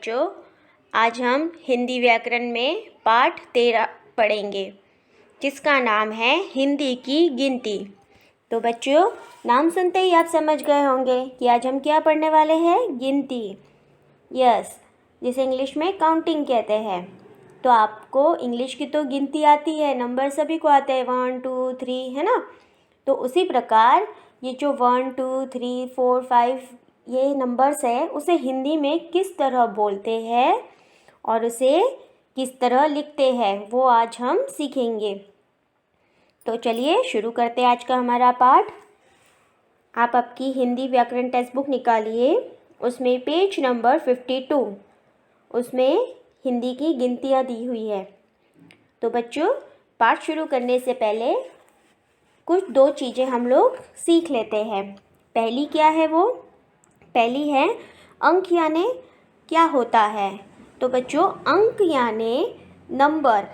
बच्चों, आज हम हिंदी व्याकरण में पाठ 13 पढ़ेंगे जिसका नाम है हिंदी की गिनती। तो बच्चों, नाम सुनते ही आप समझ गए होंगे कि आज हम क्या पढ़ने वाले हैं, गिनती। यस, जिसे इंग्लिश में काउंटिंग कहते हैं। तो आपको इंग्लिश की तो गिनती आती है, नंबर सभी को आते हैं, 1 2 3, है ना। तो उसी प्रकार ये जो 1 2 3 4 5 ये नंबर्स है, उसे हिंदी में किस तरह बोलते हैं और उसे किस तरह लिखते हैं, वो आज हम सीखेंगे। तो चलिए शुरू करते हैं आज का हमारा पाठ। आप आपकी हिंदी व्याकरण टेक्स्ट बुक निकालिए, उसमें पेज नंबर 52, उसमें हिंदी की गिनतियाँ दी हुई है। तो बच्चों, पाठ शुरू करने से पहले कुछ 2 चीज़ें हम लोग सीख लेते हैं। पहली क्या है वो? पहली है अंक यानी क्या होता है। तो बच्चों, अंक यानी नंबर,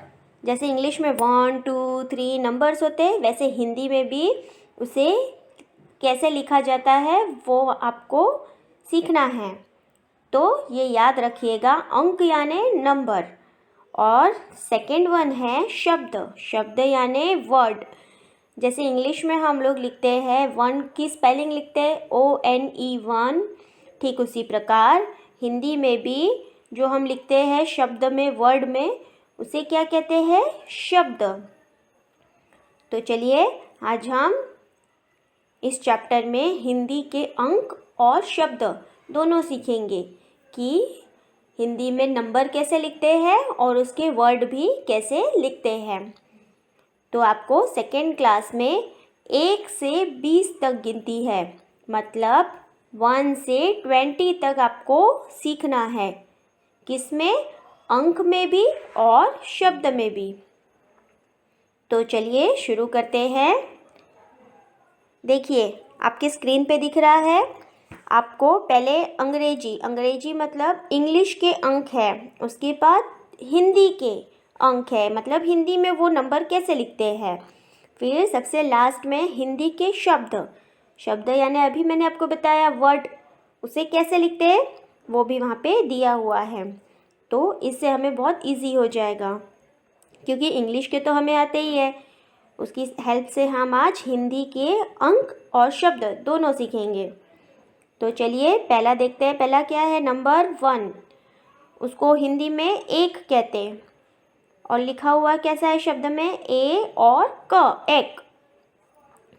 जैसे इंग्लिश में 1 2 3 नंबर्स होते हैं, वैसे हिंदी में भी उसे कैसे लिखा जाता है वो आपको सीखना है। तो ये याद रखिएगा, अंक यानी नंबर। और सेकंड वन है शब्द। शब्द यानी वर्ड। जैसे इंग्लिश में हम लोग लिखते हैं 1 की स्पेलिंग लिखते हैं ONE 1, ठीक उसी प्रकार हिंदी में भी जो हम लिखते हैं शब्द में, वर्ड में, उसे क्या कहते हैं, शब्द। तो चलिए आज हम इस चैप्टर में हिंदी के अंक और शब्द दोनों सीखेंगे कि हिंदी में नंबर कैसे लिखते हैं और उसके वर्ड भी कैसे लिखते हैं। तो आपको सेकेंड क्लास में 1 से 20 तक गिनती है, मतलब 1 से 20 तक आपको सीखना है। किसमें? अंक में भी और शब्द में भी। तो चलिए शुरू करते हैं। देखिए, आपके स्क्रीन पे दिख रहा है आपको पहले अंग्रेजी मतलब इंग्लिश के अंक है, उसके बाद हिंदी के अंक है, मतलब हिंदी में वो नंबर कैसे लिखते हैं। फिर सबसे लास्ट में हिंदी के शब्द यानी अभी मैंने आपको बताया वर्ड, उसे कैसे लिखते हैं वो भी वहाँ पे दिया हुआ है। तो इससे हमें बहुत इजी हो जाएगा, क्योंकि इंग्लिश के तो हमें आते ही है, उसकी हेल्प से हम आज हिंदी के अंक और शब्द दोनों सीखेंगे। तो चलिए पहला देखते हैं। पहला क्या है? नंबर 1, उसको हिंदी में 1 कहते हैं और लिखा हुआ कैसा है शब्द में? ए और क, एक।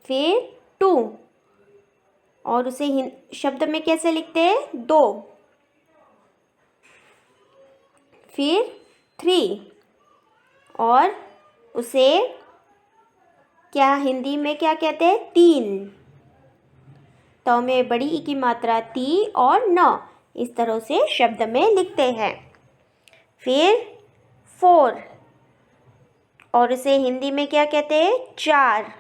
फिर 2, और उसे शब्द में कैसे लिखते हैं? 2। फिर 3, और उसे क्या हिंदी में क्या कहते हैं? 3। तो में बड़ी ई की मात्रा ती और न, इस तरह से शब्द में लिखते हैं। फिर 4, और उसे हिंदी में क्या कहते हैं? 4,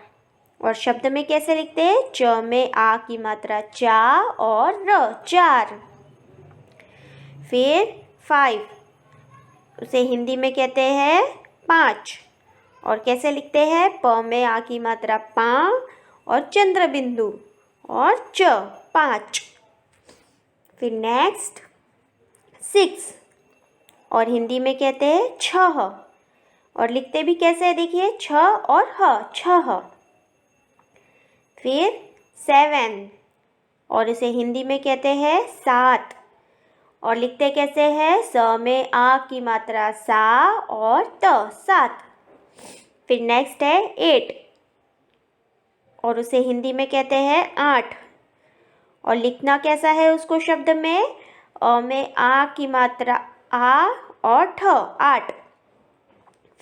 और शब्द में कैसे लिखते हैं? च में आ की मात्रा चा और र, 4। फिर 5, उसे हिंदी में कहते हैं 5, और कैसे लिखते हैं? प में आ की मात्रा पा और चंद्र बिंदु और च, 5। फिर नेक्स्ट 6, और हिंदी में कहते हैं 6, और लिखते भी कैसे है? देखिए, छ और ह, 6। फिर 7, और इसे हिंदी में कहते हैं 7, और लिखते कैसे हैं? स में आ की मात्रा सा और त, 7। फिर नेक्स्ट है 8, और उसे हिंदी में कहते हैं 8, और लिखना कैसा है उसको शब्द में? अ में आ की मात्रा आ और ठ, 8।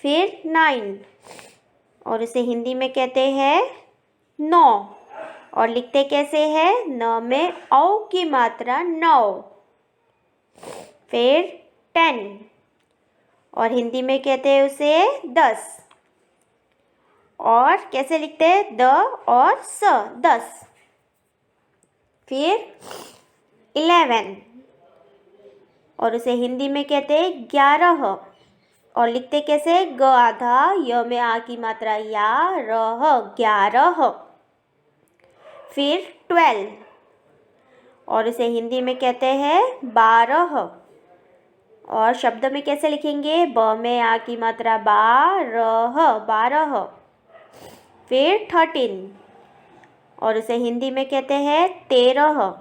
फिर 9, और उसे हिंदी में कहते हैं 9, और लिखते कैसे हैं? न में औ की मात्रा 9। फिर 10, और हिंदी में कहते हैं उसे 10, और कैसे लिखते हैं? द और स, 10। फिर 11, और उसे हिंदी में कहते हैं 11, और लिखते कैसे? ग आधा य में आ की मात्रा या, रह, 11। फिर 12, और इसे हिंदी में कहते हैं 12, और शब्द में कैसे लिखेंगे? ब में आ की मात्रा बारह, 12। फिर 13, और उसे हिंदी में कहते हैं 13।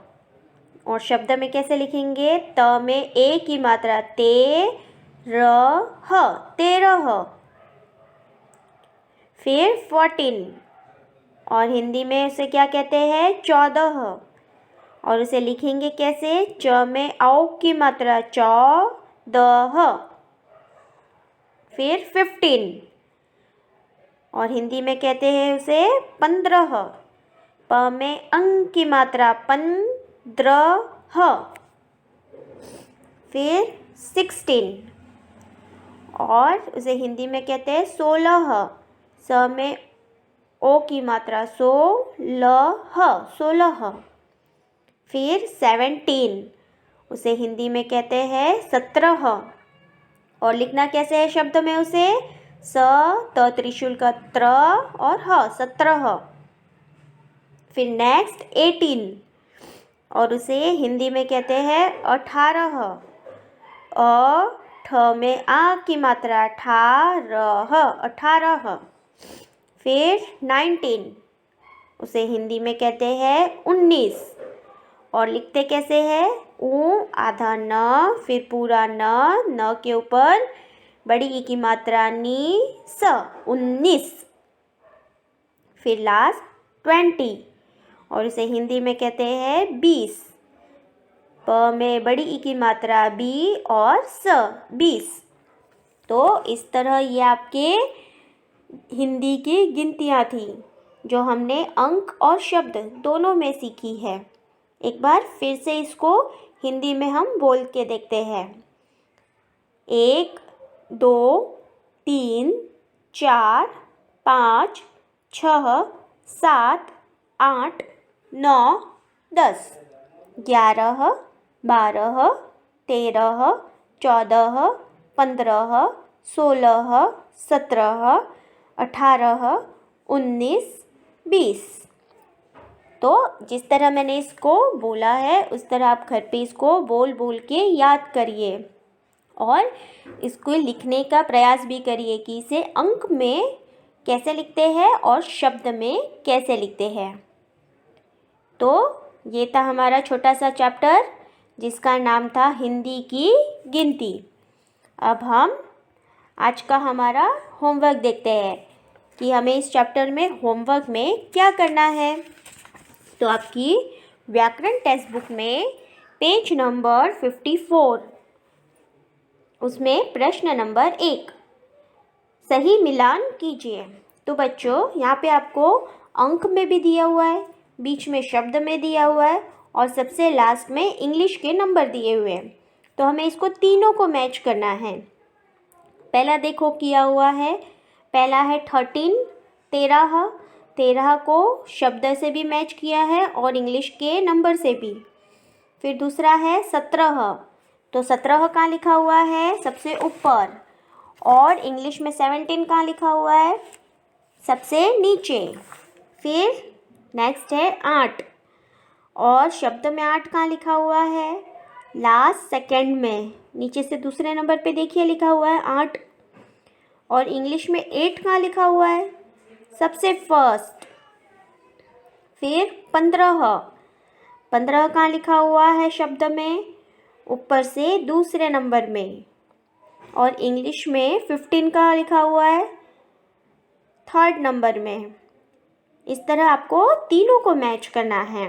और शब्द में कैसे लिखेंगे? त में ए की मात्रा तेरह, 13। फिर 14, और हिंदी में उसे क्या कहते हैं? 14। और उसे लिखेंगे कैसे? च में औ की मात्रा 14। फिर 15, और हिंदी में कहते हैं उसे 15। प में अंग की मात्रा 15। फिर 16, और उसे हिंदी में कहते हैं 16। स में ओ की मात्रा 16। फिर 17, उसे हिंदी में कहते हैं 17। और लिखना कैसे है शब्द में उसे? स त त्रिशूल का त्र और ह, 17। फिर नेक्स्ट 18, और उसे हिंदी में कहते हैं 18। अ ठ में आ की मात्रा 18। फिर 19, उसे हिंदी में कहते हैं 19। और लिखते कैसे हैं? ऊ आधा न, फिर पूरा न के ऊपर बड़ी ई की मात्रा नी, स, 19। फिर लास्ट 20, और उसे हिंदी में कहते हैं 20। प में बड़ी ई की मात्रा बी और स, 20। तो इस तरह ये आपके हिंदी की गिनतियाँ थी जो हमने अंक और शब्द दोनों में सीखी है। एक बार फिर से इसको हिंदी में हम बोल के देखते हैं। 1, 2, 3, 4, 5, 6, 7, 8, 9, 10, 11, 12, 13, 14, 15, 16, 17, 18, 19, 20। तो जिस तरह मैंने इसको बोला है उस तरह आप घर पे इसको बोल बोल के याद करिए और इसको लिखने का प्रयास भी करिए कि इसे अंक में कैसे लिखते हैं और शब्द में कैसे लिखते हैं। तो ये था हमारा छोटा सा चैप्टर जिसका नाम था हिंदी की गिनती। अब हम आज का हमारा होमवर्क देखते हैं कि हमें इस चैप्टर में होमवर्क में क्या करना है। तो आपकी व्याकरण टेक्स्ट बुक में पेज नंबर 54, उसमें प्रश्न नंबर 1, सही मिलान कीजिए। तो बच्चों यहाँ पे आपको अंक में भी दिया हुआ है, बीच में शब्द में दिया हुआ है और सबसे लास्ट में इंग्लिश के नंबर दिए हुए हैं। तो हमें इसको तीनों को मैच करना है। पहला देखो किया हुआ है, पहला है 13, 13 को शब्द से भी मैच किया है और इंग्लिश के नंबर से भी। फिर दूसरा है 17, तो 17 कहाँ लिखा हुआ है? सबसे ऊपर। और इंग्लिश में 17 कहाँ लिखा हुआ है? सबसे नीचे। फिर नेक्स्ट है 8, और शब्द में 8 कहाँ लिखा हुआ है? लास्ट सेकंड में, नीचे से दूसरे नंबर पे देखिए लिखा हुआ है 8। और इंग्लिश में 8 कहाँ लिखा हुआ है? सबसे फर्स्ट। फिर 15 कहाँ लिखा हुआ है शब्द में? ऊपर से दूसरे नंबर में। और इंग्लिश में 15 कहाँ लिखा हुआ है? थर्ड नंबर में। इस तरह आपको तीनों को मैच करना है।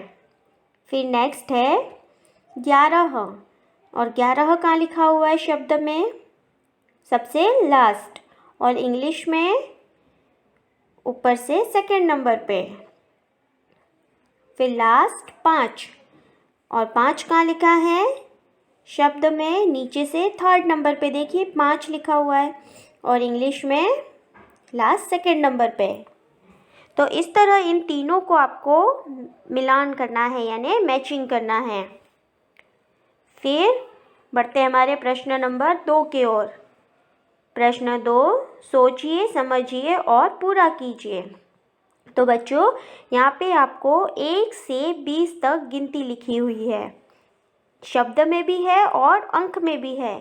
फिर नेक्स्ट है 11, और 11 कहाँ लिखा हुआ है शब्द में? सबसे लास्ट। और इंग्लिश में ऊपर से सेकंड नंबर पे। फिर लास्ट 5, और 5 कहाँ लिखा है शब्द में? नीचे से थर्ड नंबर पे देखिए 5 लिखा हुआ है और इंग्लिश में लास्ट सेकंड नंबर पे। तो इस तरह इन तीनों को आपको मिलान करना है यानी मैचिंग करना है। फिर बढ़ते हमारे प्रश्न नंबर 2 की ओर। प्रश्न 2, सोचिए, समझिए और पूरा कीजिए। तो बच्चों यहाँ पे आपको 1 से 20 तक गिनती लिखी हुई है, शब्द में भी है और अंक में भी है।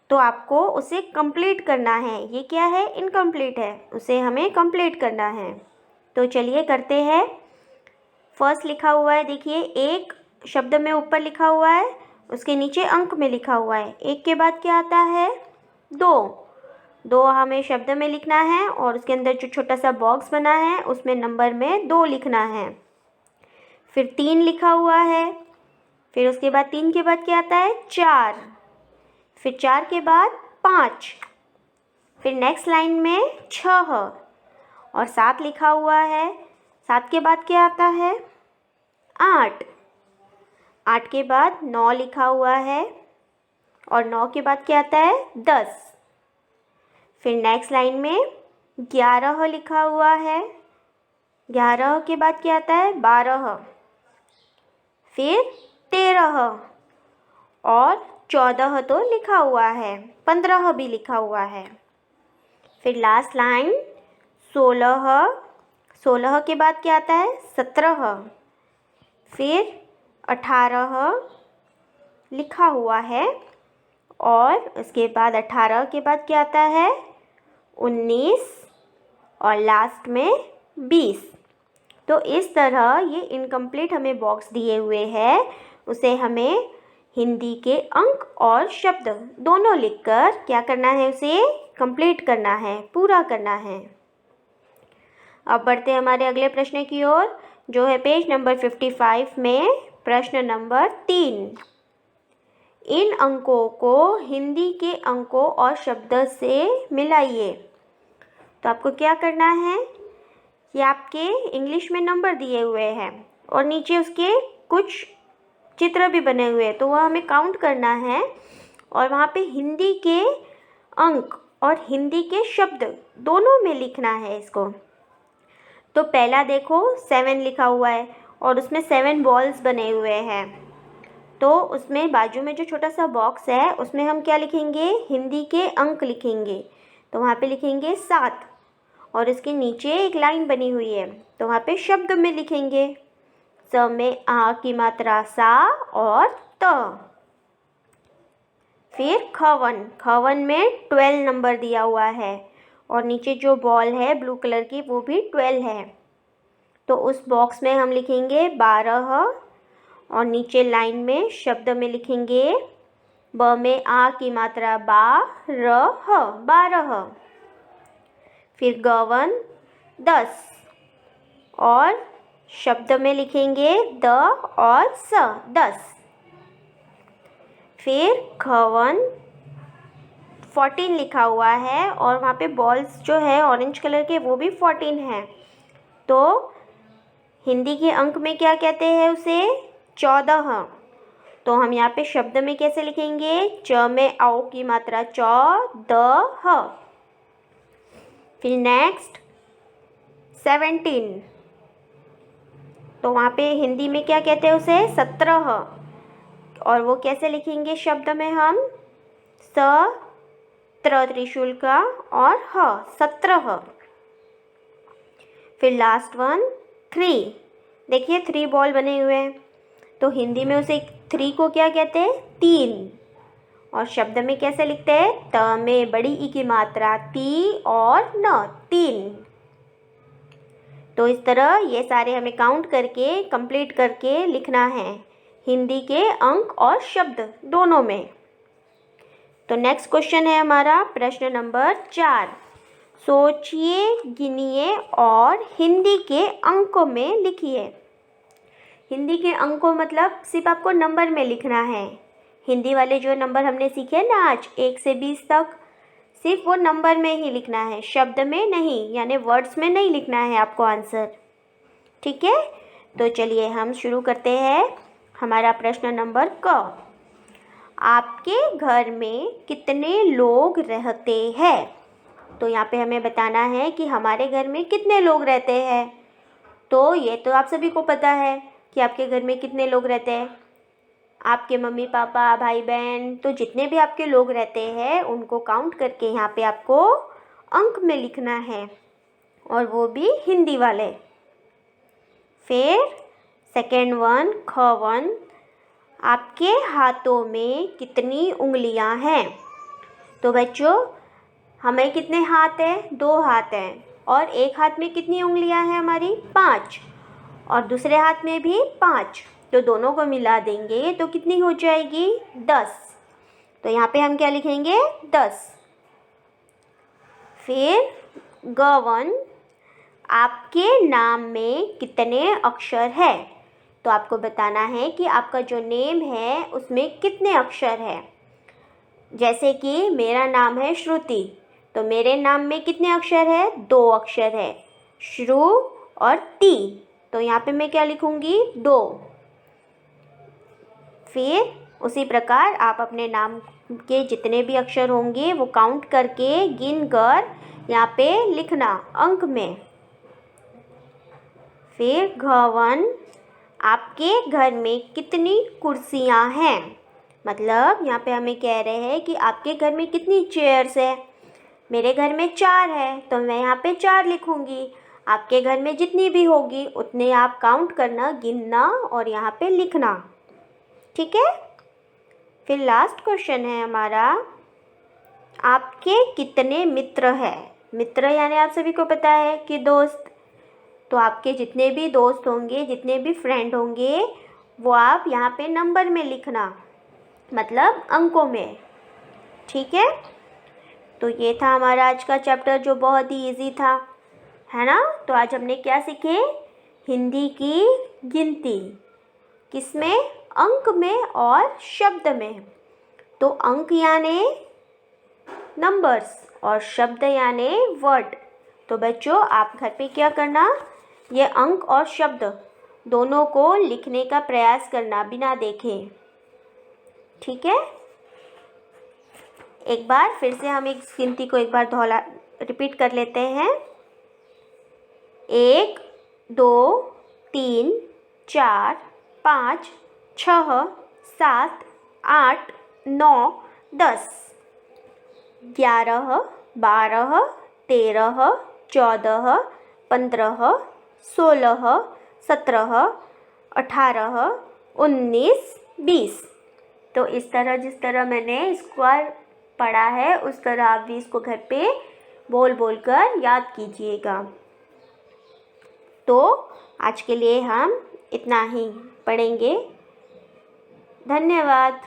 तो आपको उसे कंप्लीट करना है। ये क्या है? इनकम्प्लीट है, उसे हमें कंप्लीट करना है। तो चलिए करते हैं। फर्स्ट लिखा हुआ है, देखिए एक शब्द में ऊपर लिखा हुआ है, उसके नीचे अंक में लिखा हुआ है। एक के बाद क्या आता है? दो। दो हमें शब्द में लिखना है और उसके अंदर जो छोटा सा बॉक्स बना है उसमें नंबर में 2 लिखना है। फिर 3 लिखा हुआ है, फिर उसके बाद 3 के बाद क्या आता है? 4, फिर 4 के बाद 5, फिर नेक्स्ट लाइन में 6 और 7 लिखा हुआ है। 7 के बाद क्या आता है? 8, 8 के बाद 9 लिखा हुआ है और 9 के बाद क्या आता है? 10, फिर नेक्स्ट लाइन में 11 लिखा हुआ है। 11 के बाद क्या आता है? 12, फिर 13 और 14 तो लिखा हुआ है, 15 भी लिखा हुआ है। फिर लास्ट लाइन 16, 16 के बाद क्या आता है? 17, फिर 18 लिखा हुआ है और उसके बाद 18 के बाद क्या आता है? 19 और लास्ट में 20। तो इस तरह ये इनकम्प्लीट हमें बॉक्स दिए हुए हैं, उसे हमें हिंदी के अंक और शब्द दोनों लिखकर क्या करना है? उसे कंप्लीट करना है, पूरा करना है। अब बढ़ते हैं हमारे अगले प्रश्न की ओर, जो है पेज नंबर 55 में प्रश्न नंबर 3। इन अंकों को हिंदी के अंकों और शब्द से मिलाइए। तो आपको क्या करना है? ये आपके इंग्लिश में नंबर दिए हुए हैं और नीचे उसके कुछ चित्र भी बने हुए हैं, तो वह हमें काउंट करना है और वहाँ पे हिंदी के अंक और हिंदी के शब्द दोनों में लिखना है इसको। तो पहला देखो 7 लिखा हुआ है और उसमें 7 बॉल्स बने हुए हैं। तो उसमें बाजू में जो छोटा सा बॉक्स है उसमें हम क्या लिखेंगे? हिंदी के अंक लिखेंगे। तो वहाँ पे लिखेंगे 7 और इसके नीचे एक लाइन बनी हुई है, तो वहाँ पे शब्द में लिखेंगे। स में आ की मात्रा सा और त। फिर खवन, खवन में 12 नंबर दिया हुआ है और नीचे जो बॉल है ब्लू कलर की वो भी 12 है। तो उस बॉक्स में हम लिखेंगे 12 और नीचे लाइन में शब्द में लिखेंगे ब में आ की मात्रा बा, र, ह, 12। फिर गवन 10 और शब्द में लिखेंगे द और स, 10। फिर खवन 14 लिखा हुआ है और वहाँ पे बॉल्स जो है ऑरेंज कलर के वो भी 14 हैं। तो हिंदी के अंक में क्या कहते हैं उसे? 14। तो हम यहाँ पे शब्द में कैसे लिखेंगे? च में आओ की मात्रा चौ, द, ह। फिर नेक्स्ट 17, तो वहाँ पे हिंदी में क्या कहते हैं उसे? 17 और वो कैसे लिखेंगे शब्द में? हम स, त्र त्रिशूल का और ह, 17। फिर लास्ट वन 3, देखिए 3 बॉल बने हुए हैं, तो हिंदी में उसे 3 को क्या कहते हैं? 3। और शब्द में कैसे लिखते हैं? त में बड़ी ई की मात्रा ती और न, 3। तो इस तरह ये सारे हमें काउंट करके कंप्लीट करके लिखना है हिंदी के अंक और शब्द दोनों में। तो नेक्स्ट क्वेश्चन है हमारा प्रश्न नंबर 4। सोचिए, गिनिए और हिंदी के अंकों में लिखिए। हिंदी के अंकों मतलब सिर्फ आपको नंबर में लिखना है। हिंदी वाले जो नंबर हमने सीखे ना आज 1 से 20 तक, सिर्फ वो नंबर में ही लिखना है, शब्द में नहीं, यानी वर्ड्स में नहीं लिखना है आपको आंसर। ठीक है, तो चलिए हम शुरू करते हैं हमारा प्रश्न नंबर क। आपके घर में कितने लोग रहते हैं? तो यहाँ पे हमें बताना है कि हमारे घर में कितने लोग रहते हैं। तो ये तो आप सभी को पता है कि आपके घर में कितने लोग रहते हैं। आपके मम्मी पापा, भाई बहन, तो जितने भी आपके लोग रहते हैं उनको काउंट करके यहाँ पे आपको अंक में लिखना है और वो भी हिंदी वाले। फिर सेकेंड वन ख वन, आपके हाथों में कितनी उंगलियां हैं? तो बच्चों हमें कितने हाथ हैं? 2 हाथ हैं। और एक हाथ में कितनी उंगलियां हैं हमारी? 5। और दूसरे हाथ में भी 5। तो दोनों को मिला देंगे तो कितनी हो जाएगी? 10। तो यहाँ पे हम क्या लिखेंगे? 10। फिर गवन, आपके नाम में कितने अक्षर है? तो आपको बताना है कि आपका जो नेम है उसमें कितने अक्षर है। जैसे कि मेरा नाम है श्रुति, तो मेरे नाम में कितने अक्षर है? 2 अक्षर है, श्रु और ती। तो यहाँ पे मैं क्या लिखूँगी? 2। फिर उसी प्रकार आप अपने नाम के जितने भी अक्षर होंगे वो काउंट करके गिन कर यहाँ पे लिखना अंक में। फिर घवन, आपके घर में कितनी कुर्सियाँ हैं? मतलब यहाँ पे हमें कह रहे हैं कि आपके घर में कितनी चेयर्स है। मेरे घर में 4 है तो मैं यहाँ पे 4 लिखूँगी। आपके घर में जितनी भी होगी उतने आप काउंट करना, गिनना और यहाँ पे लिखना। ठीक है। फिर लास्ट क्वेश्चन है हमारा, आपके कितने मित्र हैं? मित्र यानी आप सभी को पता है कि दोस्त। तो आपके जितने भी दोस्त होंगे, जितने भी फ्रेंड होंगे, वो आप यहाँ पे नंबर में लिखना, मतलब अंकों में। ठीक है। तो ये था हमारा आज का चैप्टर जो बहुत ही इजी था, है ना। तो आज हमने क्या सीखे? हिंदी की गिनती। किसमें? अंक में और शब्द में। तो अंक यानी नंबर्स और शब्द यानी वर्ड। तो बच्चों आप घर पे क्या करना, ये अंक और शब्द दोनों को लिखने का प्रयास करना बिना देखे। ठीक है। एक बार फिर से हम इस गिनती को एक बार दोहरा रिपीट कर लेते हैं। 1 2 3 4 5 6 7 8 9 10 11 12 13 14 15 16 17 18 19 20। तो इस तरह जिस तरह मैंने स्क्वायर पढ़ा है उस तरह आप भी इसको घर पे बोल बोल कर याद कीजिएगा। तो आज के लिए हम इतना ही पढ़ेंगे। धन्यवाद।